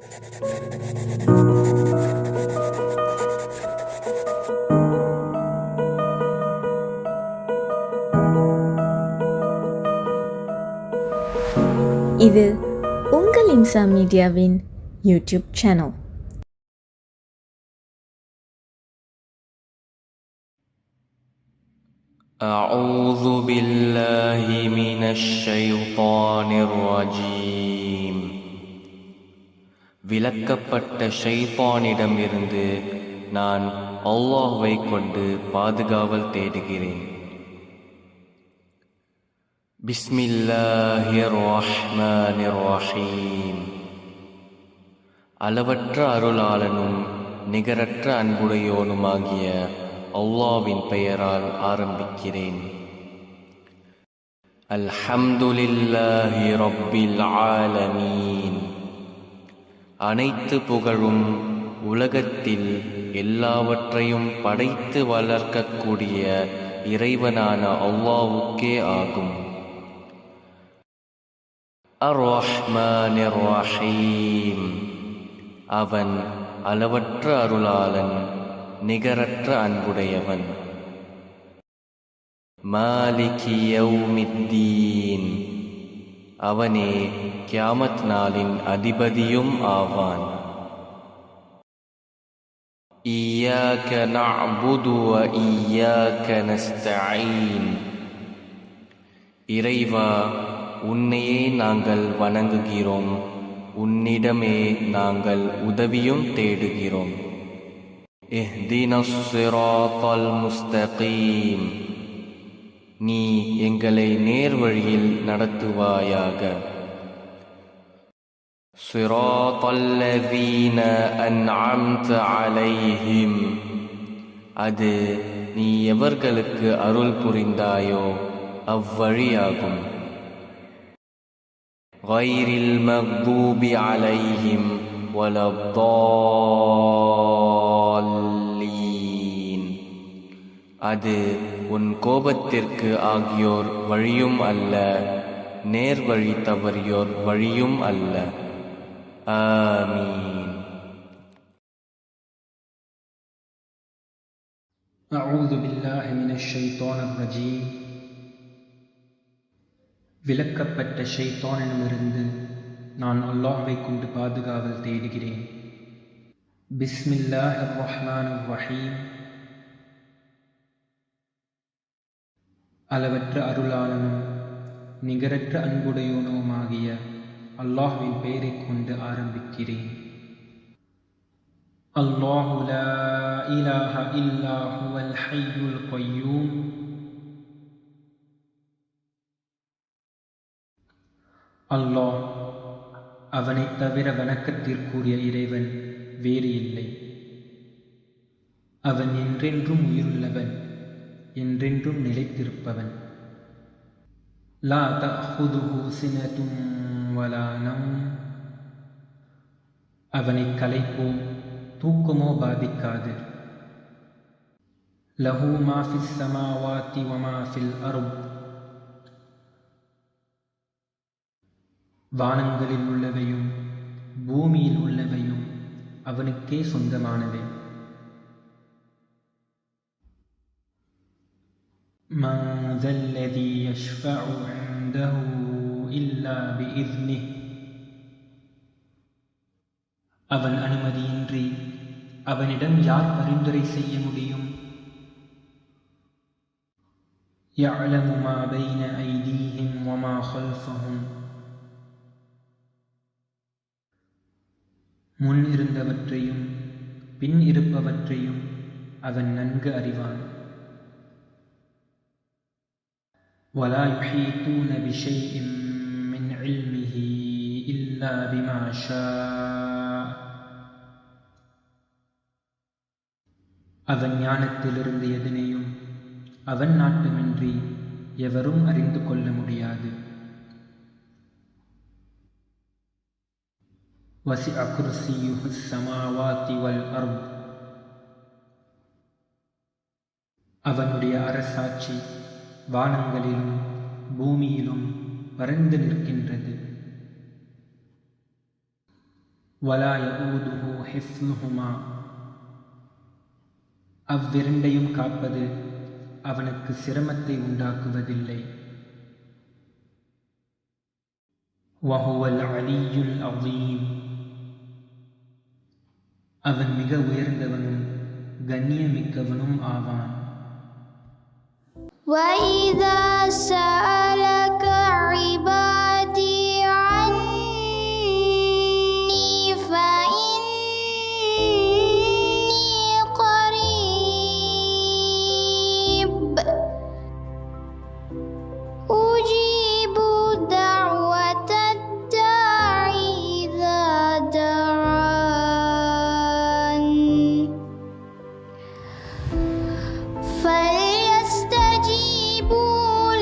இது உங்கள் இம்சா மீடியாவின் YouTube channel. أعوذ بالله من الشيطان الرجيم. விலக்கப்பட்ட ஷைத்தானிடமிருந்து நான் அல்லாஹ்வை கொண்டு பாதுகாவல் தேடுகிறேன். பிஸ்மில்லாஹிர் ரஹ்மானிர் ரஹீம். அளவற்ற அருளாளனும் நிகரற்ற அன்புடையோனுமாகிய அல்லாஹ்வின் பெயரால் ஆரம்பிக்கிறேன். அல்ஹம்துலில்லாஹி ரப்பில் ஆலமீன். அனைத்து புகழும் உலகத்தில் எல்லாவற்றையும் படைத்து வளர்க்கக்கூடிய இறைவனான அல்லாஹ்வுக்கே ஆகும். அர்-ரஹ்மானிர் ரஹீம். அவன் அளவற்ற அருளாளன், நிகரற்ற அன்புடையவன். மாலிகி யௌமித்தீன். அவனே கியாமத் நாளின் அதிபதியும் ஆவான். இய்யாக நஅ்புது வ இய்யாக நஸ்தஈன். இறைவா, உன்னையே நாங்கள் வணங்குகிறோம், உன்னிடமே நாங்கள் உதவியும் தேடுகிறோம். இஹ்தினஸ் ஸிராத்தல் முஸ்தகீம். நீ எங்களை நேர்வழியில் நடத்துவாயாக. ஸிராத்தல்லதீன அன்அம்த அலைஹிம். அது நீ எவர்களுக்கு அருள் புரிந்தாயோ அவ்வழியாகும். கைரில் மக்தூபி அலைஹிம் வலத்தால்லீன். அது உன் கோபத்திற்கு ஆகியோர் வழியும் அல்ல, நேர்வழி தவறியோர் வழியும் அல்ல. ஆமீன். அஊது பில்லாஹி மினஷ் ஷைத்தானிர் ரஜீம். விலக்கப்பட்ட ஷைத்தானிடமிருந்து நான் அல்லாஹ்வை கொண்டு பாதுகாவல் தேடுகிறேன். பிஸ்மில்லாஹிர் ரஹ்மானிர் ரஹீம். அளவற்ற அருளாளனும் நிகரற்ற அன்புடையோனுமாகிய அல்லாஹ்வின் பெயரைக் கொண்டு ஆரம்பிக்கிறேன். அல்லாஹு லா இலாஹ இல்லா ஹுவல் ஹய்யுல் கய்யூம். அல்லாஹ், அவனைத் தவிர வணக்கத்திற்குரிய இறைவன் வேறு இல்லை. அவன் என்றென்றும் உயிருள்ளவன், என்றென்றும் நிலைத்திருப்பவன். லா தஅஹுதுஹு சினதுன் வலா நௌம். அவனைக் களைப்போ தூக்கமோ பாதிக்காது. லஹு மா ஃபிஸ் ஸமாவாதி வ மா ஃபில் அர்த். வானங்களில் உள்ளவையும் பூமியில் உள்ளவையும் அவனுக்கே சொந்தமானவை. மன் தல்லதீ யஷ்ஃபஉ இன்தஹு இல்லா பிஇذ்னிஹ். அவன் அனுமதியின்றி அவனிடம் யார் பரிந்துரை செய்ய முடியும்? யஅலமு மா பைன ஐதீஹிம் வ மா கல்ஃபஹும். முன் இருந்தவற்றையும் பின் இருப்பவற்றையும் அவன் நன்கு அறிவான். وَلَا يُحِيطُونَ بِشَيْءٍ مِّنْ عِلْمِهِ إِلَّا بِمَا شَاءَ. அவன் ஞானத்திலிருந்து எதனையும் அவன் நாட்டமின்றி எவரும் அறிந்து கொள்ள முடியாது. وَسِعَ كُرْسِيُّهُ السَّمَاوَاتِ وَالْأَرْضَ. அவனுடைய அரசாட்சி வானங்களிலும் பூமியிலும் பரந்து நிற்கின்றது. وَلَا يَؤُودُهُ حِفْظُهُمَا அவ்விரண்டையும் காப்பது அவனுக்கு சிரமத்தை உண்டாக்குவதில்லை. وَهُوَ الْعَلِيُّ الْعَظِيمُ அவன் மிக உயர்ந்தவனும் கண்ணியமிக்கவனும் ஆவான். وَإِذَا سَأَلَكَ عِبَادِي عَنِّي فَإِنِّي قَرِيبٌ أُجِيبُ دَعْوَةَ الدَّاعِ إِذَا دَعَانِ فَلْيَسْتَجِيبُوا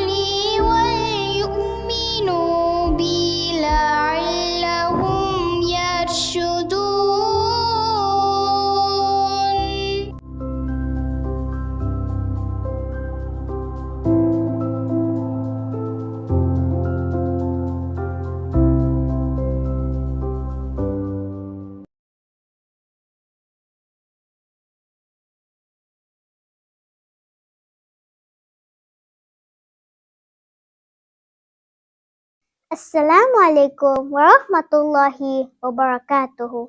لِي وَلْيُؤْمِنُوا بِي لَعَلَّهُمْ يَرْشُدُونَ. Assalamualaikum warahmatullahi wabarakatuh.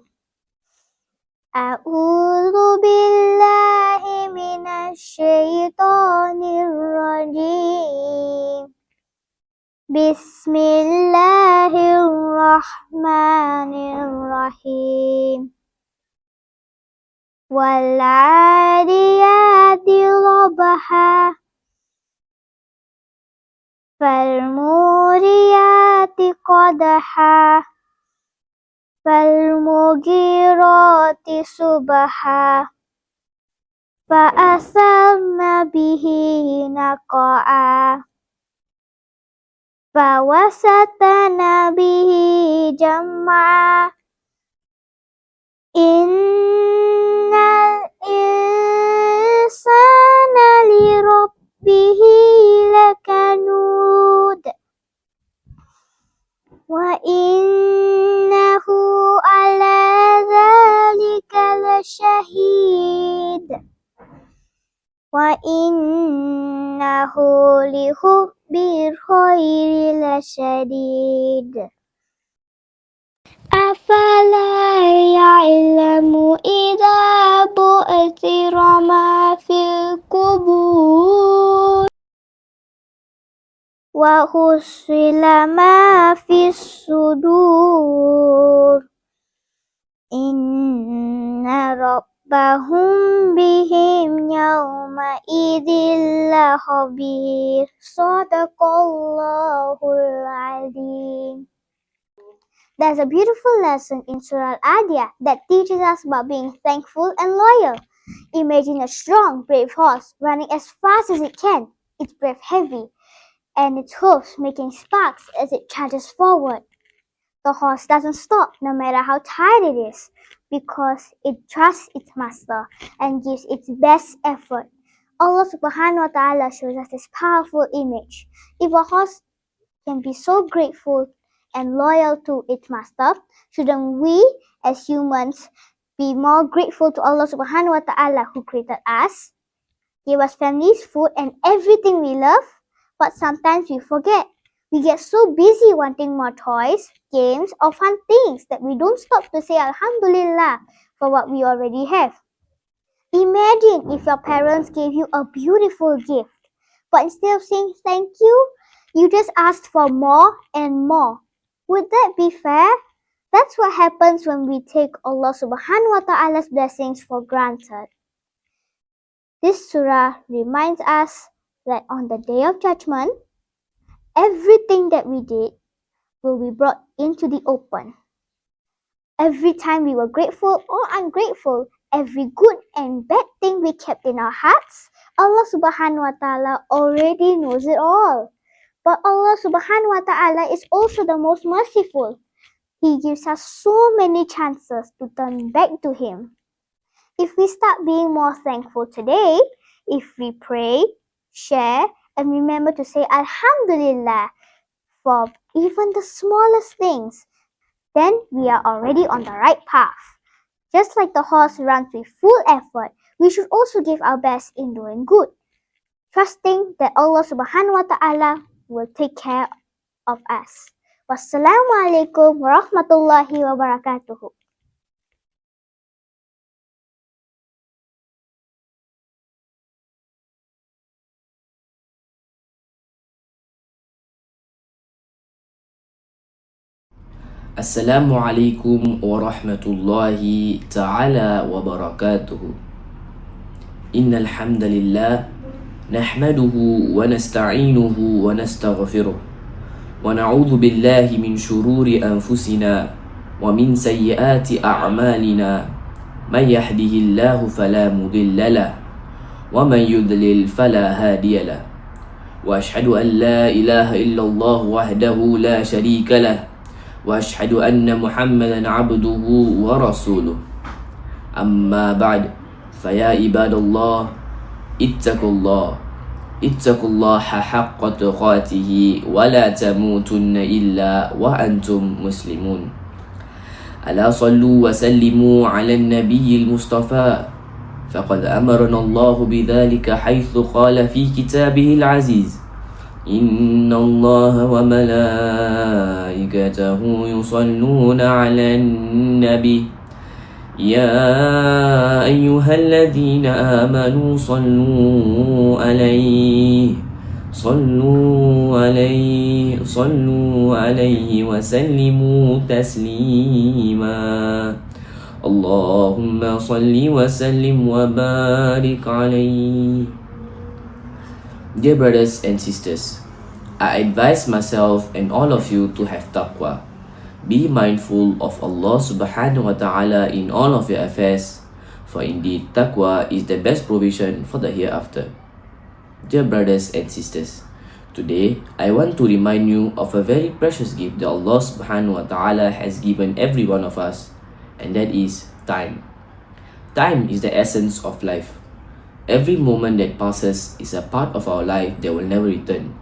A'udzu billahi minasy syaithanir rajim. Bismillahirrahmanirrahim. Wal 'adiyati dhabha فالموريات قدحا فالمغيرات صبحا فأثرن به نقعا فوسطن به جمعا إن الإنسان لربه لكنود وإنه على ذلك لشهيد وإنه لحب الخير لشديد أفلا يعلم إذا بعثر ما في القبور وحصل ما في الصدور إن ربهم بهم يومئذ لخبير. صدق الله العظيم. There's a beautiful lesson in Surah Al-Adiyah that teaches us about being thankful and loyal. Imagine a strong, brave horse running as fast as it can, its breath heavy, and its hooves making sparks as it charges forward. The horse doesn't stop no matter how tired it is, because it trusts its master and gives its best effort. Allah subhanahu wa ta'ala shows us this powerful image. If a horse can be so grateful and loyal to its master, shouldn't we as humans be more grateful to Allah subhanahu wa ta'ala who created us, gave us families, food and everything we love? But sometimes we forget. We get so busy wanting more toys, games or fun things that we don't stop to say Alhamdulillah for what we already have. Imagine if your parents gave you a beautiful gift, but instead of saying thank you, you just asked for more and more. Would that be fair? That's what happens when we take Allah subhanahu wa ta'ala's blessings for granted. This surah reminds us that on the day of judgment, everything that we did will be brought into the open. Every time we were grateful or ungrateful, every good and bad thing we kept in our hearts, Allah subhanahu wa ta'ala already knows it all. But Allah subhanahu wa ta'ala is also the most merciful. He gives us so many chances to turn back to Him. If we start being more thankful today, if we pray, share, and remember to say Alhamdulillah for even the smallest things, then we are already on the right path. Just like the horse runs with full effort, we should also give our best in doing good, trusting that Allah Subhanahu wa Ta'ala will take care of us. Wassalamualaikum warahmatullahi wabarakatuh. Assalamu alaikum warahmatullahi ta'ala wabarakatuh. Innal hamdalillah nahmaduhu wa nasta'inuhu wa nastaghfiruh wa na'udzu billahi min shururi anfusina wa min sayyiati a'malina. May yahdihillahu fala mudilla lahu wa man yudlil fala hadiya lahu. Wa ashhadu an la ilaha illallah wahdahu la sharika lahu وأشهد أن محمدا عبده ورسوله. أما بعد فيا عباد الله اتقوا الله حق تقاته ولا تموتن إلا وأنتم مسلمون. ألا صلوا وسلموا على النبي المصطفى فقد أمرنا الله بذلك حيث قال في كتابه العزيز إن الله وملائكته يصلون على النبي يا أيها الذين آمنوا صلوا عليه وسلموا تسليما. اللهم صل وسلم وبارك عليه. Dear brothers and sisters, I advise myself and all of you to have taqwa. Be mindful of Allah subhanahu wa ta'ala in all of your affairs, for indeed taqwa is the best provision for the hereafter. Dear brothers and sisters, today I want to remind you of a very precious gift that Allah subhanahu wa ta'ala has given every one of us, and that is time. Time is the essence of life. Every moment that passes is a part of our life that will never return.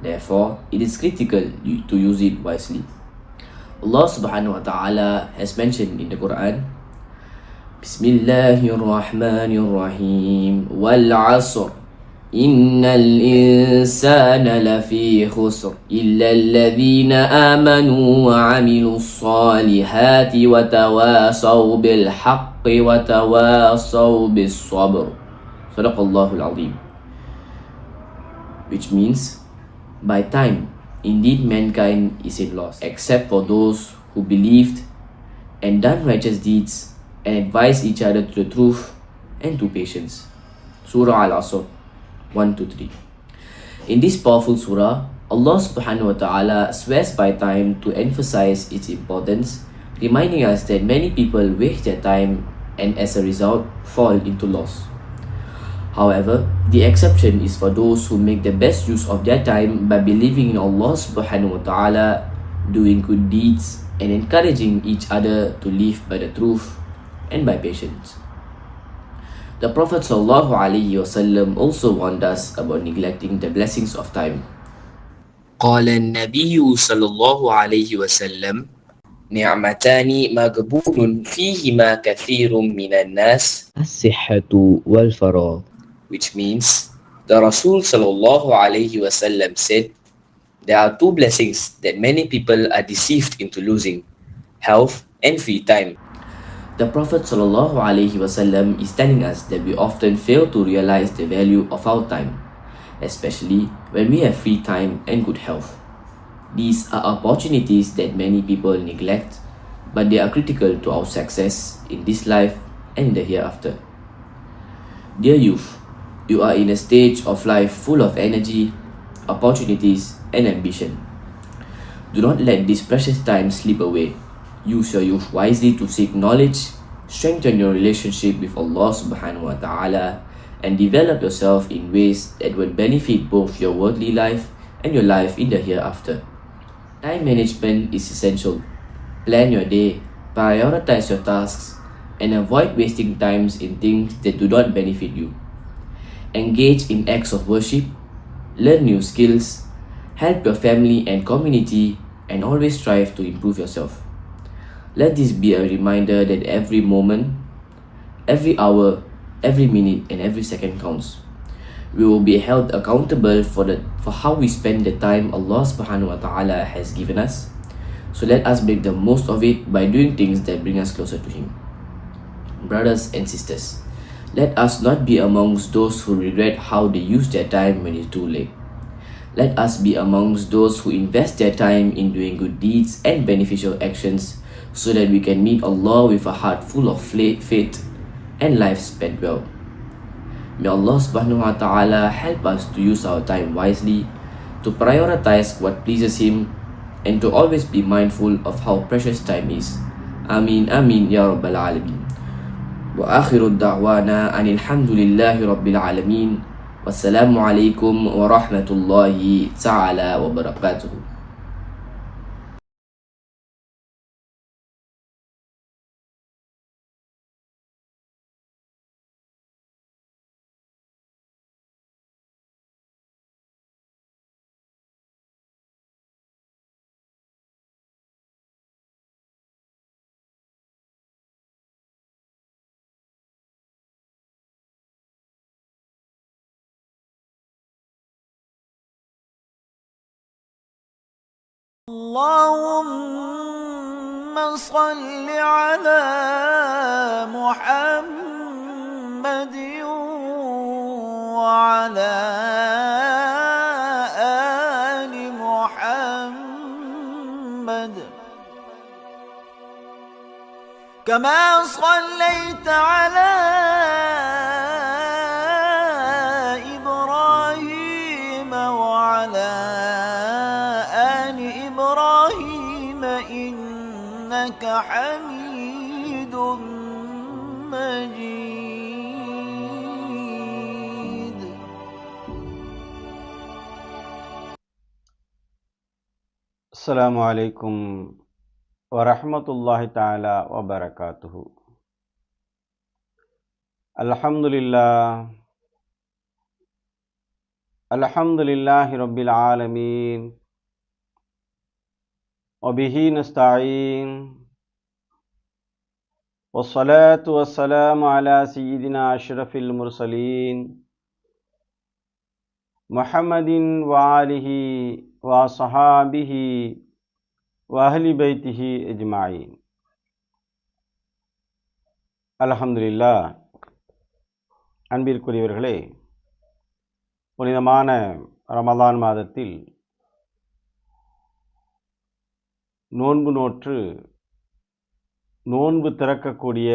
Therefore, it is critical to use it wisely. Allah subhanahu wa ta'ala has mentioned in the Quran, Bismillahirrahmanirrahim, Wal asr, Innal insana lafi khusr, Illa alladhina amanu wa amilu salihati wa tawasaw bil haqqi wa tawasaw bis sabr. Sadaqallahul Azim. Which means, by time, indeed mankind is in loss, except for those who believed and done righteous deeds and advised each other to the truth and to patience. Surah Al-Asr 1-3. In this powerful surah, Allah subhanahu wa ta'ala swears by time to emphasize its importance, reminding us that many people waste their time and as a result fall into loss. However, the exception is for those who make the best use of their time by believing in Allah subhanahu wa ta'ala, doing good deeds, and encouraging each other to live by the truth and by patience. The Prophet sallallahu alaihi wasallam also warned us about neglecting the blessings of time. قال النبي صلى الله عليه وسلم نعمتان مغبون فيهما كثير من الناس الصحة والفراغ. Which means, the Rasul sallallahu alaihi wasallam said, there are two blessings that many people are deceived into losing, health and free time. The Prophet sallallahu alaihi wasallam is telling us that we often fail to realize the value of our time, especially when we have free time and good health. These are opportunities that many people neglect, but they are critical to our success in this life and in the hereafter. Dear youth, you are in a stage of life full of energy, opportunities, and ambition. Do not let this precious time slip away. Use your youth wisely to seek knowledge, strengthen your relationship with Allah subhanahu wa ta'ala, and develop yourself in ways that will benefit both your worldly life and your life in the hereafter. Time management is essential. Plan your day, prioritize your tasks, and avoid wasting times in things that do not benefit you. Engage in acts of worship, learn new skills, help your family and community, and always strive to improve yourself. Let this be a reminder that every moment, every hour, every minute, and every second counts. We will be held accountable for how we spend the time Allah subhanahu wa ta'ala has given us. So let us make the most of it by doing things that bring us closer to Him. Brothers and sisters, let us not be amongst those who regret how they use their time when it's too late. Let us be amongst those who invest their time in doing good deeds and beneficial actions so that we can meet Allah with a heart full of faith and life spent well. May Allah subhanahu wa ta'ala help us to use our time wisely, to prioritize what pleases Him, and to always be mindful of how precious time is. Ameen, Ameen, Ya Rabbal Alameen. Wa akhiru da'wana anil hamdulillahi Rabbil Alameen. Wassalamu alaikum wa rahmatullahi ta'ala wa barakatuhu. اللهم صل على محمد وعلى آل محمد كما صليت على إبراهيم وعلى آل إبراهيم إنك حميد مجيد. السلام عليكم ورحمة الله تعالى وبركاته. الحمد لله رب العالمين وبه نستعين والصلاة والسلام على سيدنا أشرف المرسلين محمد وآله وصحابه وأهل بيته أجمعين. அல்ஹம்துலில்லாஹ். அன்பிற்குரியவர்களே, புனிதமான ரமலான் மாதத்தில் நோன்பு நோற்று நோன்பு திறக்கக்கூடிய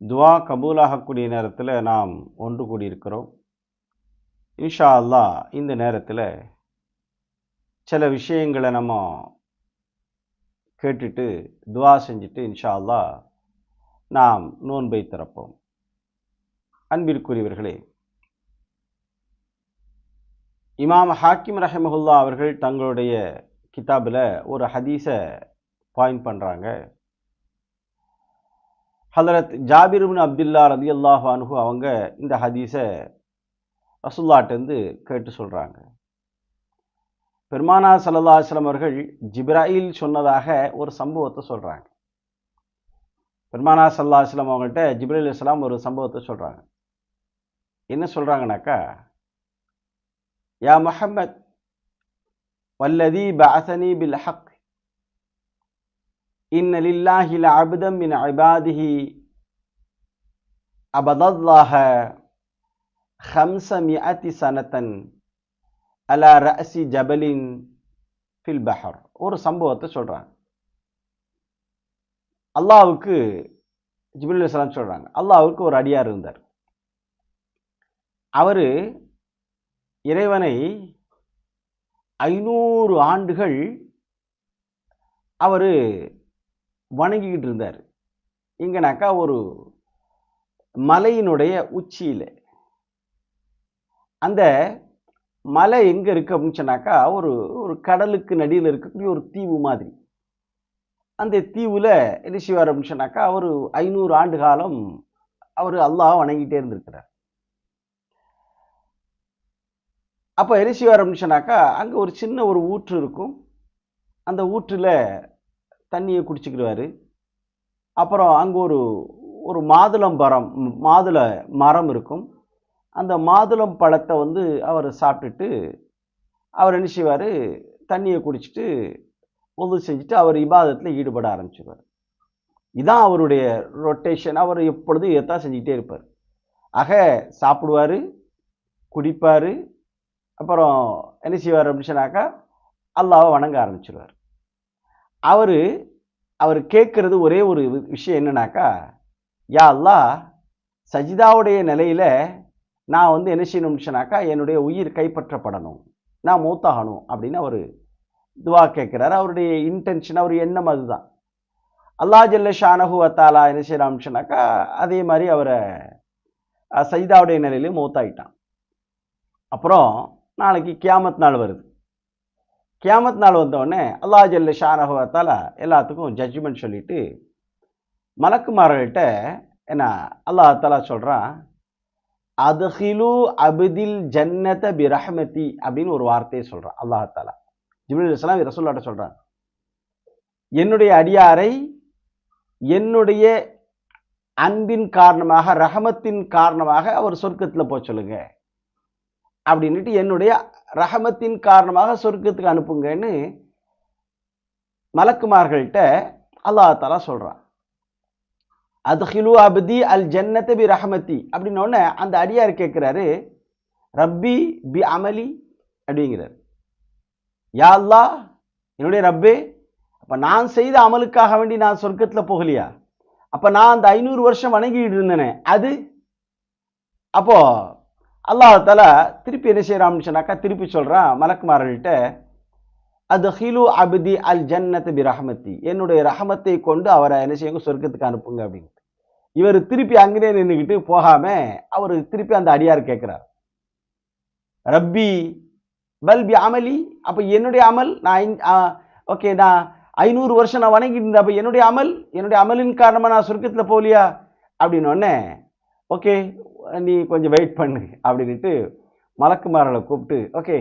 துவா கபூலாகக்கூடிய நேரத்தில் நாம் ஒன்று கூடியிருக்கிறோம். இன்ஷா அல்லாஹ் இந்த நேரத்தில் சில விஷயங்களை நம்ம கேட்டுட்டு துவா செஞ்சுட்டு இன்ஷா அல்லாஹ் நாம் நோன்பை திறப்போம். அன்பிற்குரியவர்களே, இமாம் ஹாக்கிம் ரஹிமஹுல்லா அவர்கள் தங்களுடைய கிதாபில் ஒரு ஹதீஸை பாயிண்ட் பண்ணுறாங்க. ஹதரத் ஜாபிர் இப்னு அப்துல்லா ரலியல்லாஹு அன்ஹு அவங்க இந்த ஹதீஸை ரசூலுல்லாஹ்ட்டேருந்து கேட்டு சொல்கிறாங்க. பெருமானார் ஸல்லல்லாஹு அலைஹி வஸல்லம் அவர்கள் ஜிப்ராயில் சொன்னதாக ஒரு சம்பவத்தை சொல்கிறாங்க. பெருமானார் ஸல்லல்லாஹு அலைஹி வஸல்லம் அவங்கள்ட்ட ஜிப்ரீல் அலைஹிஸ்ஸலாம் ஒரு சம்பவத்தை சொல்கிறாங்க. என்ன சொல்கிறாங்கனாக்கா, யா முஹம்மத் வல்லதி பஅஸனி பில் ஹக் இன்ன லில்லாஹி லஅப்தன் மின் இபாதிஹி அபதல்லாஹ 500 சனத்தன் அலா ரஅசி ஜபலின் ஃபில் பஹர். ஒரு சம்பவத்தை சொல்கிறாங்க. அல்லாஹ்வுக்கு ஜிப்ரீல் அலைஹிஸ்ஸலாம் சொல்கிறாங்க, அல்லாஹ்வுக்கு ஒரு அடியார் இருந்தார். அவர் இறைவனை 500 ஆண்டுகள் அவர் வணங்கிக்கிட்டு இருந்தார். எங்கனாக்கா ஒரு மலையினுடைய உச்சியில். அந்த மலை எங்கே இருக்குது அப்படின்னு சொன்னாக்கா ஒரு கடலுக்கு நடியில் இருக்கக்கூடிய ஒரு தீவு மாதிரி. அந்த தீவில் என்ன செய்வார் அப்படின்னு சொன்னாக்கா அவர் 500 ஆண்டு காலம் அவர் அல்லாஹ் வணங்கிட்டே இருந்திருக்கிறார். அப்போ என்ன செய்வார் அப்படின்னு சொன்னாக்கா அங்கே ஒரு சின்ன ஒரு ஊற்று இருக்கும். அந்த ஊற்றில் தண்ணியை குடிச்சுக்கிடுவார். அப்புறம் அங்கே ஒரு மாதுளை மரம் இருக்கும். அந்த மாதுளம் பழத்தை அவர் சாப்பிட்டுட்டு அவர் என்ன செய்வார், தண்ணியை குடிச்சிட்டு ஒது செஞ்சுட்டு அவர் இபாதத்தில் ஈடுபட ஆரம்பிச்சிடுவார். இதான் அவருடைய ரொட்டேஷன். அவர் எப்பொழுதும் இதைத்தான் செஞ்சுக்கிட்டே இருப்பார். ஆக சாப்பிடுவார், குடிப்பார், அப்புறம் என்ன செய்வார் அப்படின்னு சொன்னாக்கா அல்லாஹ்வை வணங்க ஆரம்பிச்சிடுவார். அவர் கேட்குறது ஒரே ஒரு விஷயம் என்னன்னாக்கா, யா அல்லாஹ், சஜிதாவுடைய நிலையில் நான் என்ன செய்யணும்னு சொன்னாக்கா என்னுடைய உயிர் கைப்பற்றப்படணும், நான் மௌத்தாகணும் அப்படின்னு அவர் துவா கேட்குறாரு. அவருடைய இன்டென்ஷன், அவர் எண்ணம் அதுதான். அல்லாஹ் ஜல்ல ஷானஹு வ தஆலா என்ன செய்யறான்னு சொன்னாக்கா அதே மாதிரி அவரை சஜிதாவுடைய நிலையிலே மௌத்தாயிட்டான். அப்புறம் நாளைக்கு கியாமத் நாள் வருது. கியாமத் நாள் வந்தோடனே அல்லாஹ் ஜல்ல ஷானஹு வ தஆலா எல்லாத்துக்கும் ஜட்ஜ்மெண்ட் சொல்லிட்டு மலக்குமார்கள்ட்ட என்ன அல்லாஹ் தஆலா சொல்கிறான், அதுஹிலு அப்தில் ஜன்னத பிரஹ்மதி அப்படின்னு ஒரு வார்த்தையை சொல்கிறான் அல்லாஹ் தஆலா. ஜிப்ரீல் அலைஹிஸ்ஸலாம் ரசூலுல்லாஹ்ட்ட சொல்கிறான், என்னுடைய அடியாரை என்னுடைய அன்பின் காரணமாக, ரஹமத்தின் காரணமாக அவர் சொர்க்கத்தில் போக சொல்லுங்க அப்படின்ட்டு, என்னுடைய ரஹமத்தின் காரணமாக சொர்க்கத்துக்கு அனுப்புங்கன்னு மலக்குமார்கள்ட்ட அல்லாஹ் தஆலா சொல்கிறான். அதுஹிலு அப்தி அல் ஜன்னத பி ரஹமதி அப்படின்னோடனே அந்த அடியார் கேட்குறாரு, ரப்பி பி அமலி அப்படிங்கிறார். யா அல்லாஹ், என்னுடைய ரப்பே, அப்போ நான் செய்த அமலுக்காக வேண்டி நான் சொர்க்கத்தில் போகலையா? அப்போ நான் அந்த 500 வருஷம் வணங்கிட்டு இருந்தேனே அது? அப்போ அல்லாஹ் தஆலா திருப்பி என்ன செய்யறான்னு சொன்னாக்கா திருப்பி சொல்கிறான் மலக்குமார்கள்ட்ட, அதுஹிலு அப்தி அல் ஜன்னத பி ரஹமதி, என்னுடைய ரஹமத்தை கொண்டு அவரை என்ன செய்யுங்க, சொர்க்கத்துக்கு அனுப்புங்க அப்படின்னு. இவர் திருப்பி அங்கேயே நின்றுக்கிட்டு போகாம அவர் திருப்பி அந்த அடியார் கேட்குறார், ரப்பி பல் பி அமலி, அப்போ என்னுடைய அமல் நான் ஓகே, நான் 500 வருஷம் நான் வணங்கிட்டு இருந்தேன், அப்போ என்னுடைய அமலின் காரணமாக நான் சொர்க்கத்தில் போகலையா அப்படின்னோடனே, ஓகே நீ கொஞ்சம் வெயிட் பண்ணு அப்படின்ட்டு மலக்குமார்களை கூப்பிட்டு, ஓகே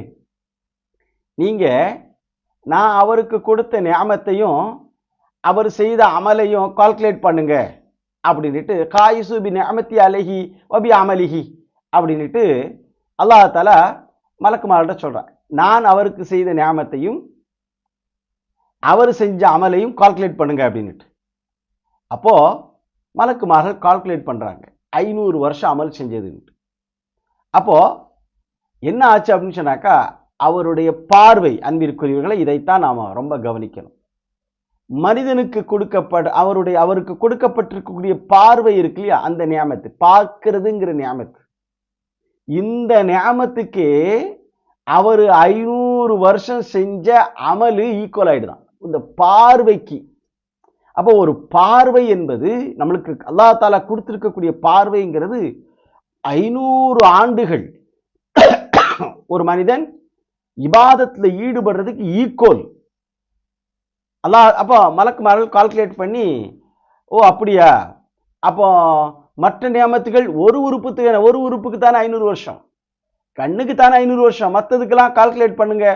நீங்கள் நான் அவருக்கு கொடுத்த நியாமத்தையும் அவர் செய்த அமலையும் கால்குலேட் பண்ணுங்க அப்படின்ட்டு, காயிசு பி நியாமத்தி அலைஹி வபி அமலிஹி அப்படின்ட்டு அல்லாஹ் தஆலா மலக்குமார்கிட்ட சொல்கிறான், நான் அவருக்கு செய்த நியாமத்தையும் அவர் செஞ்ச அமலையும் கால்குலேட் பண்ணுங்க அப்படின்ட்டு. அப்போது மலக்குமார்கள் கால்குலேட் பண்ணுறாங்க 500 வருஷம் அமல் செஞ்சதுன்ட்டு. அப்போது என்ன ஆச்சு அப்படின்னு சொன்னாக்கா அவருடைய பார்வை, அன்பிற்குரியவர்களை இதைத்தான் நாம் ரொம்ப கவனிக்கணும். மனிதனுக்கு அவருக்கு கொடுக்கப்பட்டிருக்கக்கூடிய பார்வை இருக்கு இல்லையா, அந்த நியாமத்து, பார்க்கிறதுங்கிற நியாமத்து, இந்த நியாமத்துக்கே அவர் 500 வருஷம் செஞ்ச அமலு ஈக்குவல் ஆயிடுதான் இந்த பார்வைக்கு. அப்போ ஒரு பார்வை என்பது நம்மளுக்கு அல்லாஹ் தஆலா கொடுத்திருக்கக்கூடிய பார்வைங்கிறது 500 ஆண்டுகள் ஒரு மனிதன் இபாதத்தில் ஈடுபடுறதுக்கு ஈக்குவல். அப்போ மலக்குமார்கள் கால்குலேட் பண்ணி, ஓ அப்படியா, அப்போ மற்ற நியாமத்துகள் ஒரு உறுப்புக்கு தானே 500 வருஷம், கண்ணுக்கு தானே 500 வருஷம், மற்றதுக்கெல்லாம் கால்குலேட் பண்ணுங்க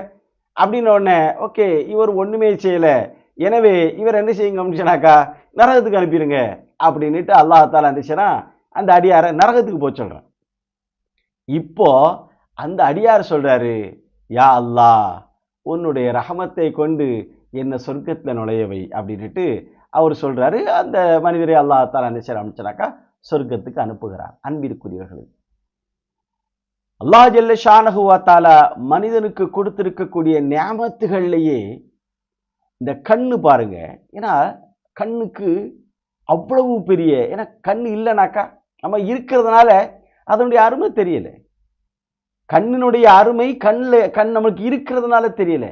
அப்படின்னு உடனே, ஓகே இவர் ஒன்றுமே செய்யலை, எனவே இவர் என்ன செய்யுங்க அப்படின்னு சொன்னாக்கா நரகத்துக்கு அனுப்பிடுங்க அப்படின்ட்டு அல்லாஹ் தஆலா என்ன செய்றான், அந்த அடியாரை நரகத்துக்கு போக சொல்கிறான். இப்போ அந்த அடியார் சொல்கிறாரு, யா அல்லாஹ், உன்னுடைய ரஹமத்தை கொண்டு என்னை சொர்க்கத்தில் நுழையவை அப்படின்ட்டு அவர் சொல்கிறாரு. அந்த மனிதரை அல்லாஹ் தஆலா என்ன செய்றான்னு சொன்னாக்கா சொர்க்கத்துக்கு அனுப்புகிறார். அன்பிற்குரியவர்களே, அல்லாஹ் ஜல்ல ஷானஹு வ தஆலா மனிதனுக்கு கொடுத்திருக்கக்கூடிய நியாமத்துகள்லையே இந்த கண்ணு பாருங்க. ஏன்னா கண்ணுக்கு அவ்வளவு பெரிய, ஏன்னா கண் இல்லைனாக்கா நம்ம இருக்கிறதுனால அதனுடைய அருமை தெரியல. கண்ணினுடைய அருமை கண் நமக்கு இருக்கிறதுனால தெரியல.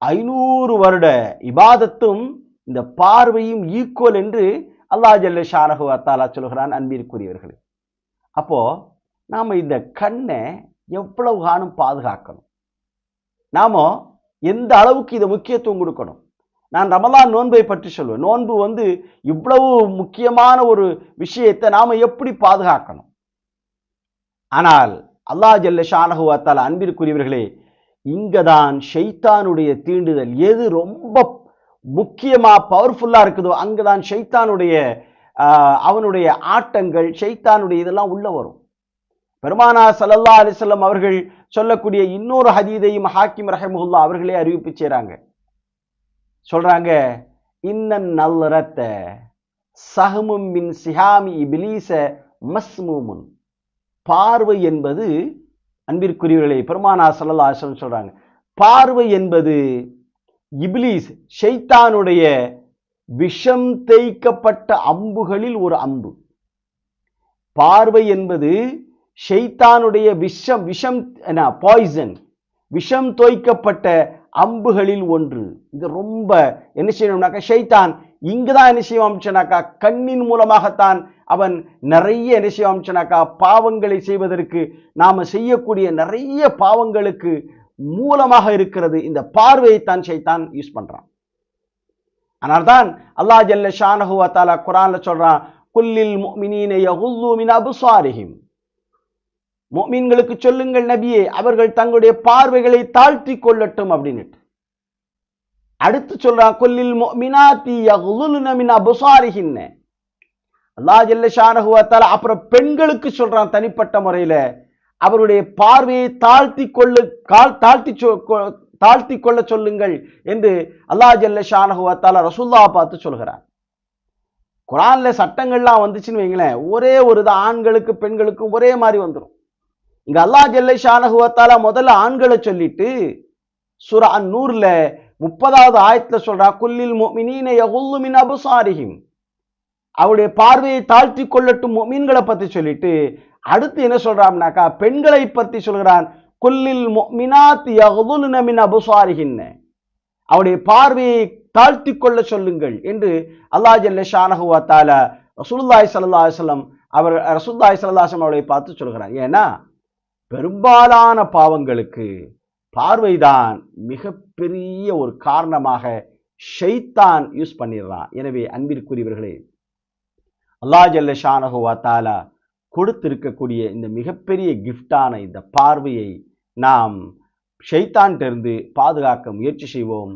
500 வருட இபாதத்தும் இந்த பார்வையும் ஈக்குவல் என்று அல்லாஹ் ஜல்ல ஷானஹு வ தஆலா சொல்கிறான். அன்பிற்குரியவர்களே, அப்போ நாம் இந்த கண்ணை எவ்வளவு காணும் பாதுகாக்கணும், நாம எந்த அளவுக்கு இதை முக்கியத்துவம் கொடுக்கணும். நான் ரமலான் நோன்பை பற்றி சொல்வேன். நோன்பு இவ்வளவு முக்கியமான ஒரு விஷயத்தை நாம் எப்படி பாதுகாக்கணும். ஆனால் அல்லாஹ் ஜல்ல ஷானஹு வ தஆலா, அன்பிற்குரியவர்களே, இங்கதான் ஷைத்தானுடைய தீண்டுதல் எது ரொம்ப முக்கியமா பவர்ஃபுல்லா இருக்குதோ அங்குதான் ஷைத்தானுடைய அவனுடைய ஆட்டங்கள், ஷைத்தானுடைய இதெல்லாம் உள்ள வரும். பெருமானா ஸல்லல்லாஹு அலைஹி வஸல்லம் அவர்கள் சொல்லக்கூடிய இன்னொரு ஹதீதையும் ஹாக்கிம் ரஹிமஹுல்லாஹ் அவர்களே அறிவிப்பு செய்றாங்க. சொல்றாங்க, இன்னன் நல்ரத்த சஹமும் மின் சிஹாமி இப்லீஸ மஸ்மூமுன். பார்வை என்பது, அன்பிற்குரியவர்களே, பெருமானா ஸல்லல்லாஹு அலைஹி வஸல்லம் சொல்றாங்க, பார்வை என்பது இப்லீஸ் ஷைத்தானுடைய விஷம் தேய்க்கப்பட்ட அம்புகளில் ஒரு அம்பு. பார்வை என்பது ஷைத்தானுடைய விஷம் பாய்சன், விஷம் தோய்க்கப்பட்ட அம்புகளில் ஒன்று. இது ரொம்ப என்ன செய்யணும்னாக்கா, ஷைத்தான் இங்குதான் என்ன செய்வாம்னாக்கா, கண்ணின் மூலமாகத்தான் அவன் நிறைய என்ன செய்வாம்னாக்கா, பாவங்களை செய்வதற்கு, நாம செய்யக்கூடிய நிறைய பாவங்களுக்கு மூலமாக இருக்கிறது இந்த பார்வையைத்தான் ஷைத்தான் யூஸ் பண்றான். அதனால்தான் அல்லாஹ் ஜல்ல ஷானஹு வ தஆலா குர்ஆன்ல சொல்றான், குல்லில் முஃமினீன யகுல்லூ மின் அப்சாரிஹிம். முஃமின்களுக்கு சொல்லுங்கள் நபியே, அவர்கள் தங்களுடைய பார்வைகளை தாழ்த்தி கொள்ளட்டும் அப்படின்னு. அடுத்து சொல்றான், குல்லில் முஃமினாத்தி யகுல்லுன மின் அப்சாரிஹின்ன. அல்லாஹ் ஜல்ல ஷானஹு வ தஆலா அப்புறம் பெண்களுக்கு சொல்றான் தனிப்பட்ட முறையில, அவருடைய பார்வையை தாழ்த்தி கொள்ள சொல்லுங்கள் என்று அல்லாஹ் ஜல்ல ஷானஹு வ தஆலா ரசூலுல்லாஹ் பார்த்து சொல்கிறார். குர்ஆன்ல சட்டங்கள்லாம் வந்துச்சுன்னு வைங்களேன், ஒரே ஒரு ஆண்களுக்கு பெண்களுக்கும் ஒரே மாதிரி வந்துடும். இங்க அல்லாஹ் ஜல்ல ஷானஹு வ தஆலா முதல்ல ஆண்களை சொல்லிட்டு சூரா அன்-நூர்ல 30வது ஆயத்துல சொல்றா, குல்லில் முஃமினீன யகுல்லு மின் அப்சாரிஹிம். அவருடைய பார்வையை தாழ்த்தி கொள்ளட்டும் முஃமின்களை பத்தி சொல்லிட்டு அடுத்து என்ன சொல்றான்னாக்கா, பெண்களை பற்றி சொல்கிறான், குல்லில் முஃமினாத்தி யகுல்லுன மின் அப்சாரிஹின்ன. அவருடைய பார்வையை தாழ்த்தி கொள்ள சொல்லுங்கள் என்று அல்லாஹ் ஜல்ல ஷானஹு வ தஆலா ரசூலுல்லாஹி ஸல்லல்லாஹு அலைஹி வஸல்லம் அவர்களை பார்த்து சொல்கிறார். ஏன்னா பெரும்பாலான பாவங்களுக்கு பார்வைதான் மிகப்பெரிய ஒரு காரணமாக ஷைத்தான் யூஸ் பண்ணிடுறான். எனவே அன்பிற்குரியவர்களே, அல்லாஹ் ஜல்ல ஷானஹு வ தஆலா கொடுத்திருக்கக்கூடிய இந்த மிகப்பெரிய கிஃப்டான இந்த பார்வையை நாம் ஷைத்தான்கிட்ட பாதுகாக்க முயற்சி செய்வோம்.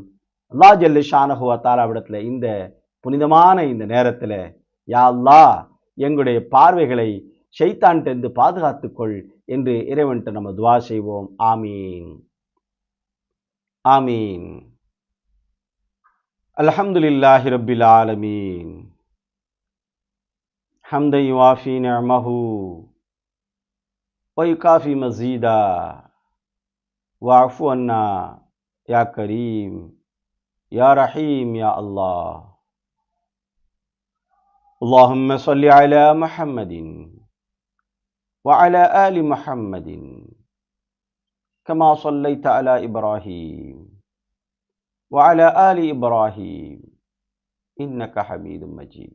அல்லாஹ் ஜல்ல ஷானஹு வ தஆலாவிடத்துல இந்த புனிதமான இந்த நேரத்தில், யா அல்லாஹ் எங்களுடைய பார்வைகளை ஷைத்தான்கிட்ட பாதுகாத்துக்கொள் என்று இறைவன்கிட்ட நம்ம துஆ செய்வோம். ஆமீன் ஆமீன். அல்ஹம்துலில்லாஹி ரப்பில் ஆலமீன். حمدا يوافي نعمه ويكافي مزيدا واعف عنا يا كريم يا رحيم يا الله. اللهم صل على محمد وعلى آل محمد كما صليت على إبراهيم وعلى آل إبراهيم إنك حميد مجيد.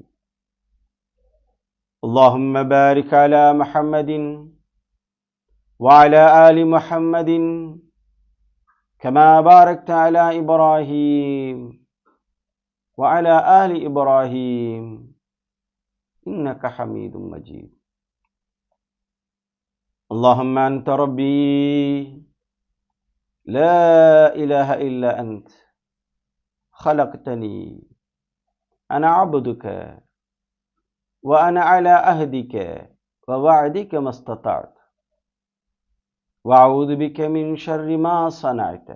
اللهم بارك على محمد وعلى آل محمد كما باركت على إبراهيم وعلى آل إبراهيم إنك حميد مجيد. اللهم أنت ربي لا إله إلا أنت خلقتني أنا عبدك وأنا على عهدك ووعدك ما استطعت وأعوذ بك من شر ما صنعت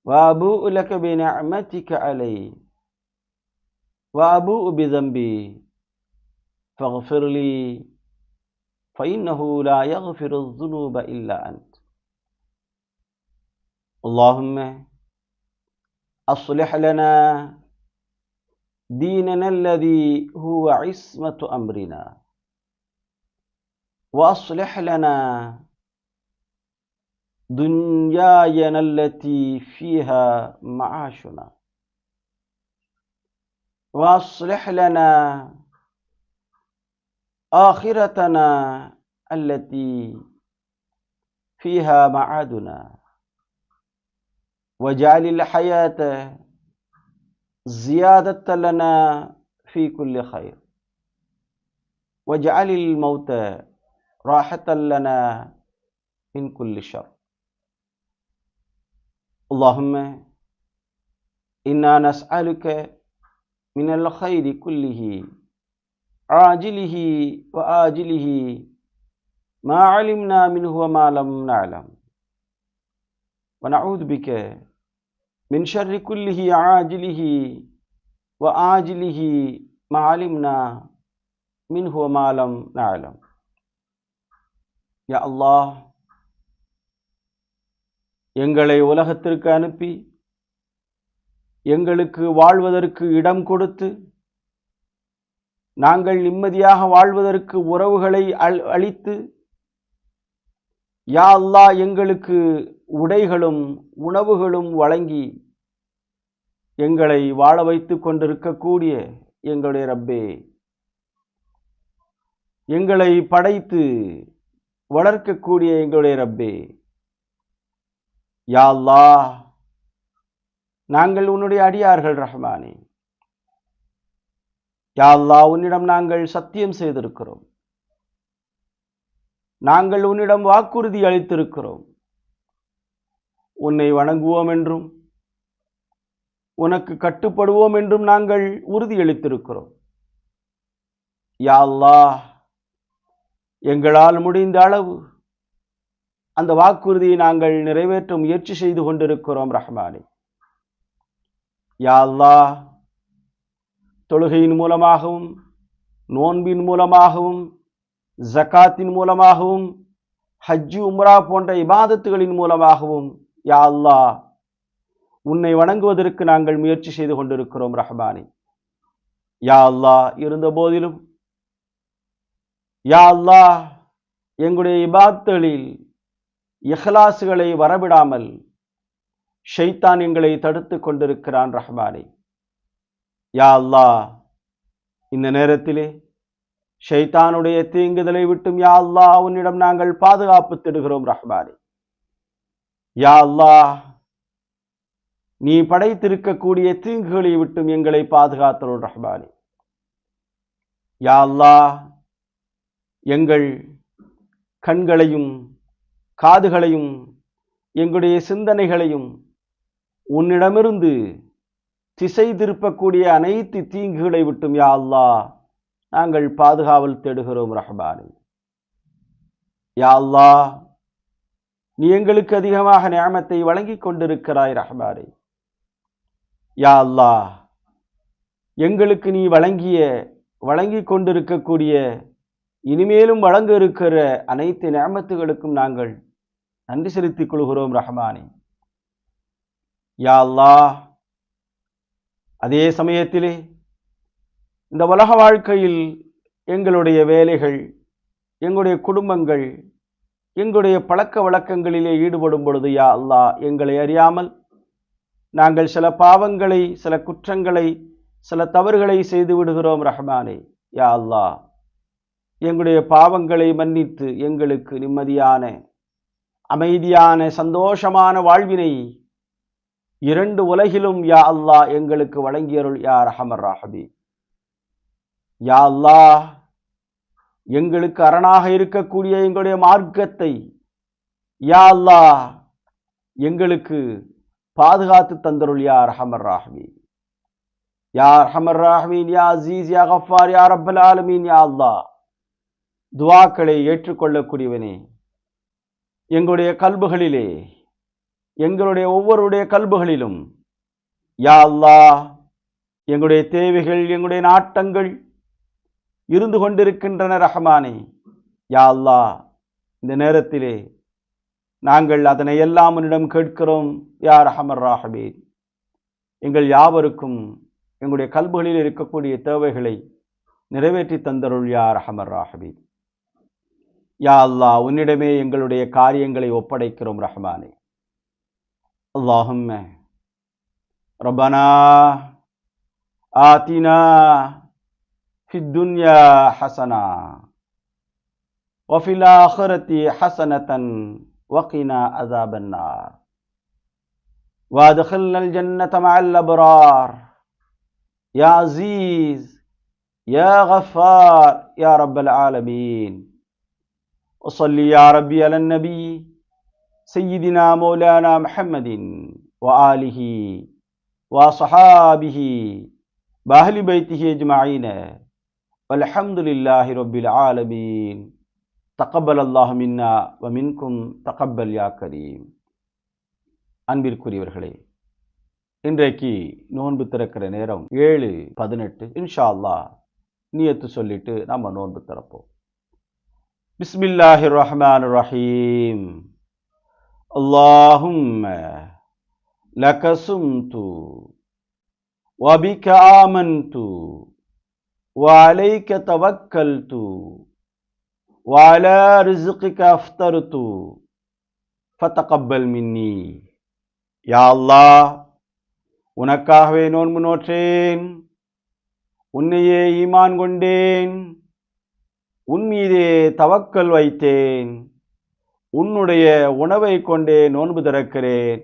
وأبوء لك بنعمتك علي وأبوء بذنبي فاغفر لي فإنه لا يغفر الذنوب إلا أنت. اللهم أصلح لنا ديننا الذي هو عصمة أمرنا وأصلح لنا دنيانا التي فيها معاشنا وأصلح لنا آخرتنا التي فيها معادنا واجعل الحياة زيادة لنا في كل خير واجعل الموت راحة لنا من كل شر. اللهم إنا نسألك من الخير كله عاجله وآجله ما علمنا منه وما لم نعلم ونعوذ بك من شر كله عاجله وآجله ما علمنا منه وما لم نعلم. யா அல்லாஹ், எங்களை உலகத்திற்கு அனுப்பி எங்களுக்கு வாழ்வதற்கு இடம் கொடுத்து நாங்கள் நிம்மதியாக வாழ்வதற்கு உறவுகளை அளித்து, யா அல்லாஹ் எங்களுக்கு உடைகளும் உணவுகளும் வழங்கி எங்களை வாழ வைத்து கொண்டிருக்கக்கூடிய எங்களுடைய ரப்பே, எங்களை படைத்து வளர்க்கக்கூடிய எங்களுடைய ரப்பே, யா அல்லாஹ் நாங்கள் உன்னுடைய அடியார்கள் ரஹ்மானே. யா அல்லாஹ் உன்னிடம் நாங்கள் சத்தியம் செய்திருக்கிறோம், நாங்கள் உன்னிடம் வாக்குறுதி அளித்திருக்கிறோம். உன்னை வணங்குவோம் என்றும் உனக்கு கட்டுப்படுவோம் என்றும் நாங்கள் உறுதியளித்திருக்கிறோம். யா அல்லாஹ் எங்களால் முடிந்த அளவு அந்த வாக்குறுதியை நாங்கள் நிறைவேற்ற முயற்சி செய்து கொண்டிருக்கிறோம் ரஹ்மானே. யா அல்லாஹ் தொழுகையின் மூலமாகவும் நோன்பின் மூலமாகவும் ஜகாத்தின் மூலமாகவும் ஹஜ்ஜு உம்ரா போன்ற இபாதத்துகளின் மூலமாகவும் யா அல்லாஹ் உன்னை வணங்குவதற்கு நாங்கள் முயற்சி செய்து கொண்டிருக்கிறோம் ரஹ்மானே. யா அல்லாஹ் இருந்த போதிலும் யா அல்லாஹ் எங்களுடைய இபாதத்துகளில் இஹ்லாஸ்களை வரவிடாமல் ஷைத்தான் எங்களை தடுத்து கொண்டிருக்கிறான் ரஹ்மானே. யா அல்லாஹ் இந்த நேரத்திலே ஷைத்தானுடைய தீங்குதலை விட்டும் யா அல்லாஹ் உன்னிடம் நாங்கள் பாதுகாப்பு தேடுகிறோம் ரஹ்மானே. யா அல்லாஹ் நீ படைத்திருக்கக்கூடிய தீங்குகளை விட்டும் எங்களை பாதுகாத்தருள் ரஹ்மானே. யா அல்லாஹ் எங்கள் கண்களையும் காதுகளையும் எங்களுடைய சிந்தனைகளையும் உன்னிடமிருந்து திசை திருப்பக்கூடிய அனைத்து தீங்குகளை விட்டும் யா அல்லாஹ் நாங்கள் பாதுகாவல் தேடுகிறோம் ரஹ்மானே. யா அல்லாஹ் நீ எங்களுக்கு அதிகமாக நிஅமத்தை வழங்கிக் கொண்டிருக்கிறாய் ரஹ்மானே. யா அல்லாஹ் எங்களுக்கு நீ வழங்கிக் கொண்டிருக்கக்கூடிய இனிமேலும் வழங்க இருக்கிற அனைத்து நிஅமத்துகளுக்கும் நாங்கள் நன்றி செலுத்திக் கொள்கிறோம் ரஹ்மானே. யா அல்லாஹ் அதே சமயத்திலே இந்த உலக வாழ்க்கையில் எங்களுடைய வேலைகள், எங்களுடைய குடும்பங்கள், எங்களுடைய பழக்க வழக்கங்களிலே ஈடுபடும் பொழுது யா அல்லாஹ் எங்களை அறியாமல் நாங்கள் சில பாவங்களை, சில குற்றங்களை, சில தவறுகளை செய்து விடுகிறோம் ரஹ்மானே. யா அல்லாஹ் எங்களுடைய பாவங்களை மன்னித்து எங்களுக்கு நிம்மதியான, அமைதியான, சந்தோஷமான வாழ்வினை இரண்டு உலகிலும் யா அல்லாஹ் எங்களுக்கு வழங்கியருள் யா ரஹமர் ராஹபி. யா அல்லாஹ் எங்களுக்கு அரணாக இருக்கக்கூடிய எங்களுடைய மார்க்கத்தை யா அல்லாஹ் எங்களுக்கு பாதுகாத்து தந்தருள் யா ரஹமர் ராஹபி. யா ரஹமர் ராஹபீன், யா அசீஸ், யா கஃபார், யா ரப்பல் ஆலமீன். யா அல்லாஹ் துஆக்களை ஏற்றுக்கொள்ளக்கூடியவனே, எங்களுடைய கல்புகளிலே, எங்களுடைய ஒவ்வொருடைய கல்புகளிலும் யா அல்லாஹ் எங்களுடைய தேவைகள், எங்களுடைய நாட்டங்கள் இருந்து கொண்டிருக்கின்றன ரஹ்மானே. யா அல்லாஹ் இந்த நேரத்திலே நாங்கள் அதனை எல்லாம் உன்னிடம் கேட்கிறோம் யா ரஹமர் ராஹபீன். எங்கள் யாவருக்கும் எங்களுடைய கல்புகளில் இருக்கக்கூடிய தேவைகளை நிறைவேற்றி தந்தருள் யா ரஹமர் ராஹபீன். யா அல்லாஹ் உன்னிடமே எங்களுடைய காரியங்களை ஒப்படைக்கிறோம் ரஹ்மானே. அல்லாஹும்ம ரப்பனா ஆத்தினா ஃபித் துன்யா ஹஸனா வஃபில் ஆখিরাতি ஹஸனத்தன் வகினா அஸாபன் நார் வஅத்கில்னல் ஜன்னத மஅல் அப்ரார் யா அஸீஸ் யா கஃபார் யா ரப்பல் ஆலமீன். وصلي يا ربي على النبي سيدنا مولانا محمد وآله وصحابه وأهل بيته أجمعين والحمد لله رب العالمين தகப்பல் அல்லாஹ் மின்னா வ மின்கும் தகப்பல் யா கரீம். அன்பிற்குரியவர்களே, இன்றைக்கு நோன்பு திறக்கிற நேரம் 7:18. இன்ஷா அல்லாஹ் நியத்து சொல்லிட்டு நம்ம நோன்பு திறப்போம். பிஸ்மில்லாஹிர் ரஹ்மானிர் ரஹீம். அல்லாஹும்ம லக சும்து வ பிக ஆமன்து வ அலைக தவக்கல்து وعلى رزقك أفطرت فتقبل مني. யா அல்லாஹ், உனக்காகவே நோன்பு நோற்றேன், உன்னையே ஈமான் கொண்டேன், உன் மீதே தவக்கல் வைத்தேன், உன்னுடைய உணவை கொண்டே நோன்பு திறக்கிறேன்,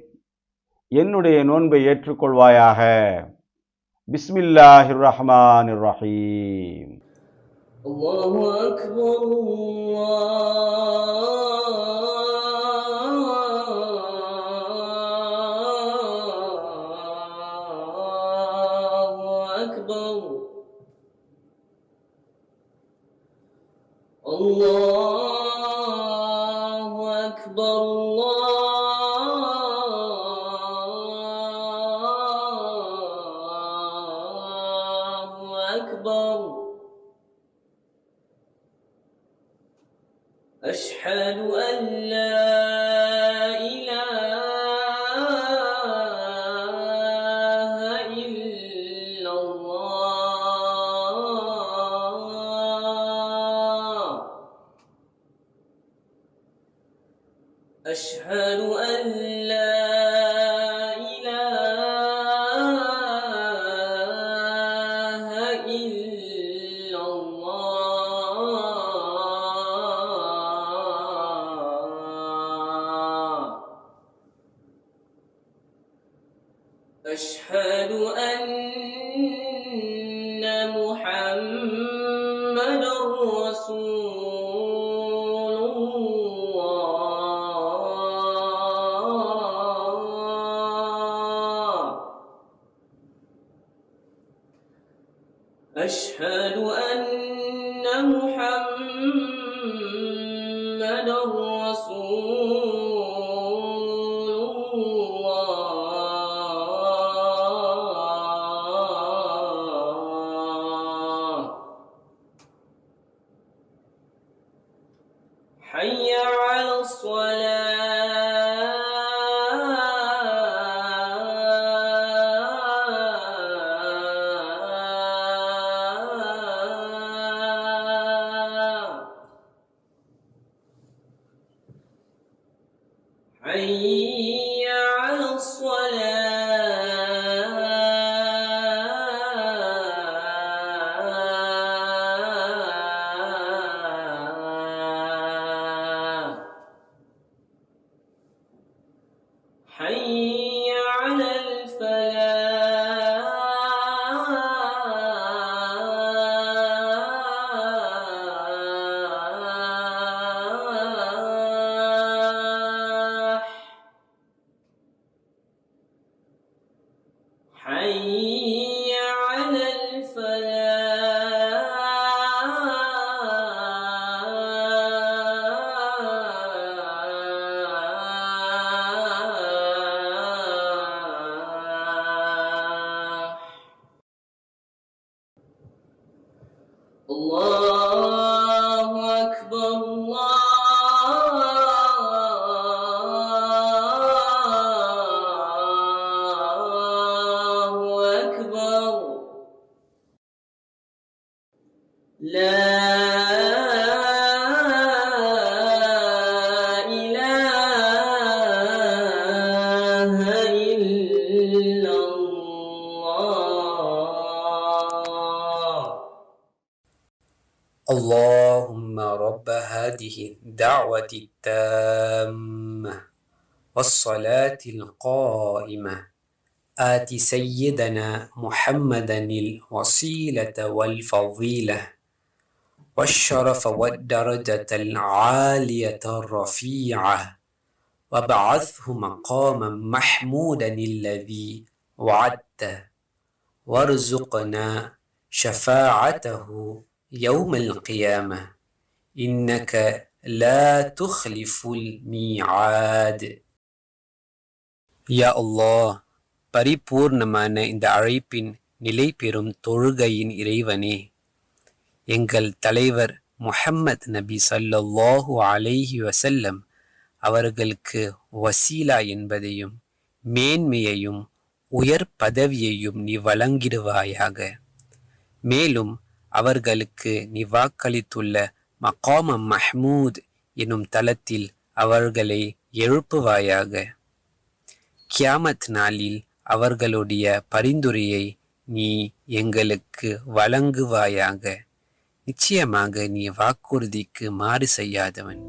என்னுடைய நோன்பை ஏற்றுக்கொள்வாயாக. பிஸ்மில்லாஹிர் ரஹ்மானிர் ரஹீம். الله أكبر الله أكبر الله أكبر الله أكبر. أشهد أن لا إله إلا الله. أشهد أن لا إله إلا الله. أشهد أن محمدًا رسول الله. أشهد أن محمدًا رسول الله. حي على الصلاة. حي على الصلاة. حي على الفلاح. حي على الفلاح. الله أكبر الله أكبر. لا إله إلا الله. اللهم رب هذه الدعوة التامة والصلاة القائمة آت سيدنا محمدا الوسيلة والفضيلة والشرف والدرجة العالية الرفيعة وابعثه مقاما محمودا الذي وعدت وارزقنا شفاعته يوم القيامة إنك لا تخلف الميعاد. யா அல்லாஹ், பரிபூர்ணமான இந்த அழைப்பின் நிலை பெறும் தொழுகையின் இறைவனே, எங்கள் தலைவர் முஹம்மத் நபி ஸல்லல்லாஹு அலைஹி வஸல்லம் அவர்களுக்கு வசீலா என்பதையும் மேன்மையையும் உயர் பதவியையும் நீ வழங்கிடுவாயாக. மேலும் அவர்களுக்கு நீ வாக்களித்துள்ள மகாம மஹ்மூத் எனும் தலத்தில் அவர்களை எழுப்புவாயாக. கியாமத் நாளில் அவர்களுடைய பரிந்துரையை நீ எங்களுக்கு வழங்குவாயாக. நிச்சயமாக நீ வாக்குறுதிக்கு மாறு செய்யாதவன்.